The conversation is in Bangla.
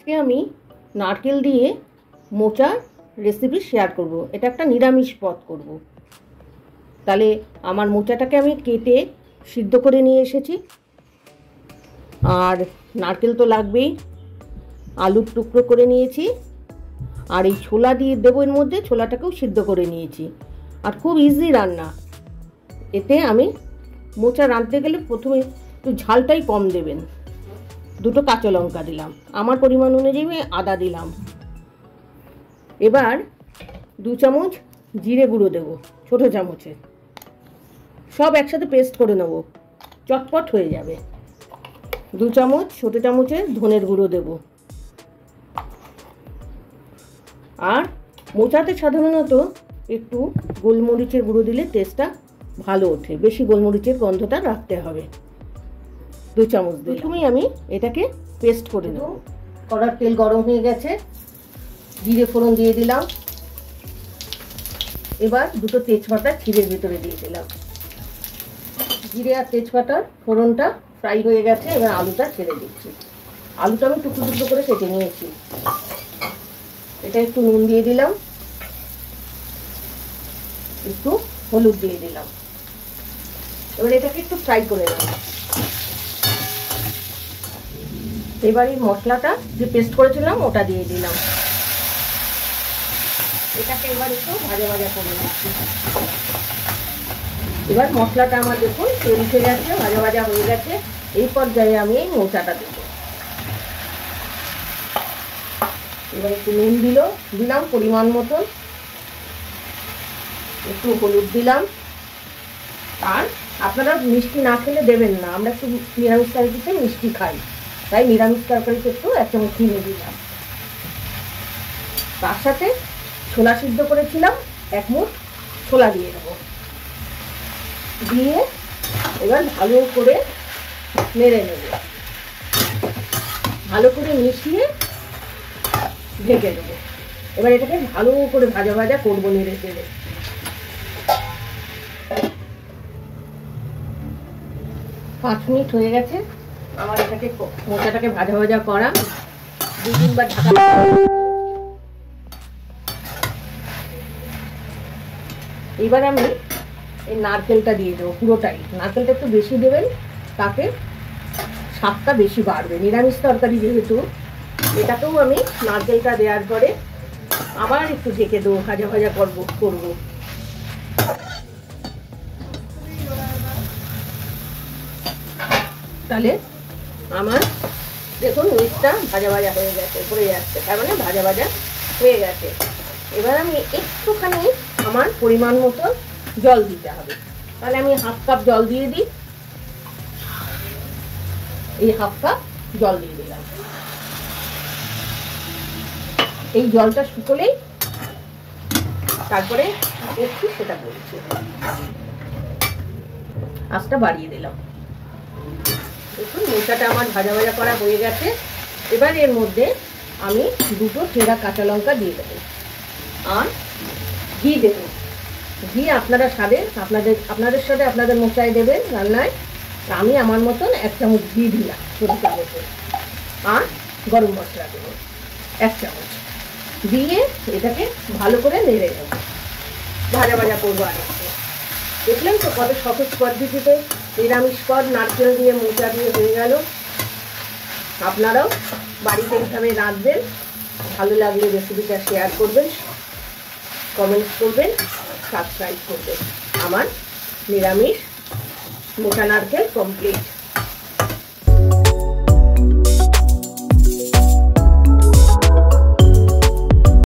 আজকে আমি নারকেল দিয়ে মোচার রেসিপি শেয়ার করব। এটা একটা নিরামিষ পদ করব। তাহলে আমার মোচাটাকে আমি কেটে সিদ্ধ করে নিয়ে এসেছি, আর নারকেল তো লাগবেই, আলুর টুকরো করে নিয়েছি, আর এই ছোলা দিয়ে দেবো এর মধ্যে। ছোলাটাকেও সিদ্ধ করে নিয়েছি, আর খুব ইজি রান্না। এতে আমি মোচা রাঁধতে গেলে প্রথমে একটু ঝালটাই কম দেবেন। দুটো কাঁচা লঙ্কা দিলাম, আমার পরিমাণ অনুযায়ী আদা দিলাম। এবার 2 চামচ জিরে গুঁড়ো দেবো, ছোটো চামচে। সব একসাথে পেস্ট করে নেব, চটপট হয়ে যাবে। 2 চামচ ছোটো চামচে ধনের গুঁড়ো দেব। আর মোচাতে সাধারণত একটু গোলমরিচের গুঁড়ো দিলে টেস্টটা ভালো ওঠে, বেশি গোলমরিচের গন্ধটা রাখতে হবে। 2 চামচ দিই। প্রথমেই আমি এটাকে পেস্ট করে নেব। কড়ার তেল গরম হয়ে গেছে, জিরে ফোড়ন দিয়ে দিলাম। এবার 2টো তেজপাতা ক্ষীরের ভিতরে দিয়ে দিলাম। জিরে আর তেজপাতার ফোড়নটা ফ্রাই হয়ে গেছে, এবার আলুটা ছেড়ে দিচ্ছি। আলুটা আমি টুকরো টুকরো করে কেটে নিয়েছি। এটা একটু নুন দিয়ে দিলাম, একটু হলুদ দিয়ে দিলাম। এবার এটাকে একটু ফ্রাই করে নেব। এবার এই মশলাটা যে পেস্ট করেছিলাম ওটা দিয়ে দিলাম। এটাকে এবার একটু ভাজা ভাজা করে নিচ্ছি। এবার মশলাটা আমার দেখুন তেল উঠে গেছে, ভাজা ভাজা হয়ে গেছে। এই পর্যায়ে আমি এই মোচাটা দেব। এবার একটু নুন দিলাম পরিমাণ মতন, একটু হলুদ দিলাম। আর আপনারা মিষ্টি না খেলে দেবেন না, আমরা একটু নিরামিষ তরকারিতে মিষ্টি খাই, তাই নিরামিষ তরকারিতে একটু 1 চামচ চিনি দিলাম। তার সাথে ছোলা সিদ্ধ করেছিলাম, 1 মুঠ ছোলা দিয়ে দেবো। দিয়ে এবার ভালো করে নেড়ে নেব, ভালো করে মিশিয়ে ঢেকে দেবো। এবার এটাকে ভালো করে ভাজা ভাজা করবো, নেড়ে চেড়ে। পাঁচ মিনিট হয়ে গেছে আমার এটাকে মোচাটাকে ভাজা ভাজা করা। 2-3 বার ঢাকা। এবার আমি এই নারকেলটা দিয়ে দেবো পুরোটাই। নারকেলটা একটু বেশি দেবেন, তাতে স্বাদটা বেশি বাড়বে। নিরামিষ তরকারি যেহেতু, এটাকেও আমি নারকেলটা দেওয়ার পরে আবার একটু ঢেকে দেবো, ভাজা ভাজা করবো। তাহলে আমার দেখুন নিচটা ভাজা ভাজা হয়ে গেছে, পড়ে যাচ্ছে, তার মানে ভাজা ভাজা হয়ে গেছে। এবার আমি একটুখানি আমার পরিমাণ মতো জল দিতে হবে। তাহলে আমি 1/2 কাপ জল দিয়ে দিই। এই 1/2 কাপ জল দিয়ে দিলাম। এই জলটা শুকোলেই তারপরে একটু সেটা বলছি, আঁচটা বাড়িয়ে দিলাম। দেখুন মোচাটা আমার ভাজা ভাজা করা হয়ে গেছে। এবার এর মধ্যে আমি 2টো চেরা কাঁচা লঙ্কা দিয়ে দেবো, আর ঘি দেবো। ঘি আপনারা স্বাদে আপনাদের সাথে আপনাদের মোচায় দেবেন রান্নায়। আমি আমার মতন 1 চামচ ঘি দিলাম, ছোটো চামচে। আর গরম মশলা দেবো 1 চামচ দিয়ে এটাকে ভালো করে নেড়ে নেব, ভাজা ভাজা করবো। আর দেখলেন তো কত সহজ পদ্ধতিতে নিরামিষ পদ নারকেল দিয়ে মোচা দিয়ে হয়ে গেল। আপনারাও বাড়িতে এইভাবে রাঁধবেন। ভালো লাগলে রেসিপিটা শেয়ার করবেন, কমেন্টস করবেন, সাবস্ক্রাইব করবেন। আমার নিরামিষ মোচা নারকেল কমপ্লিট।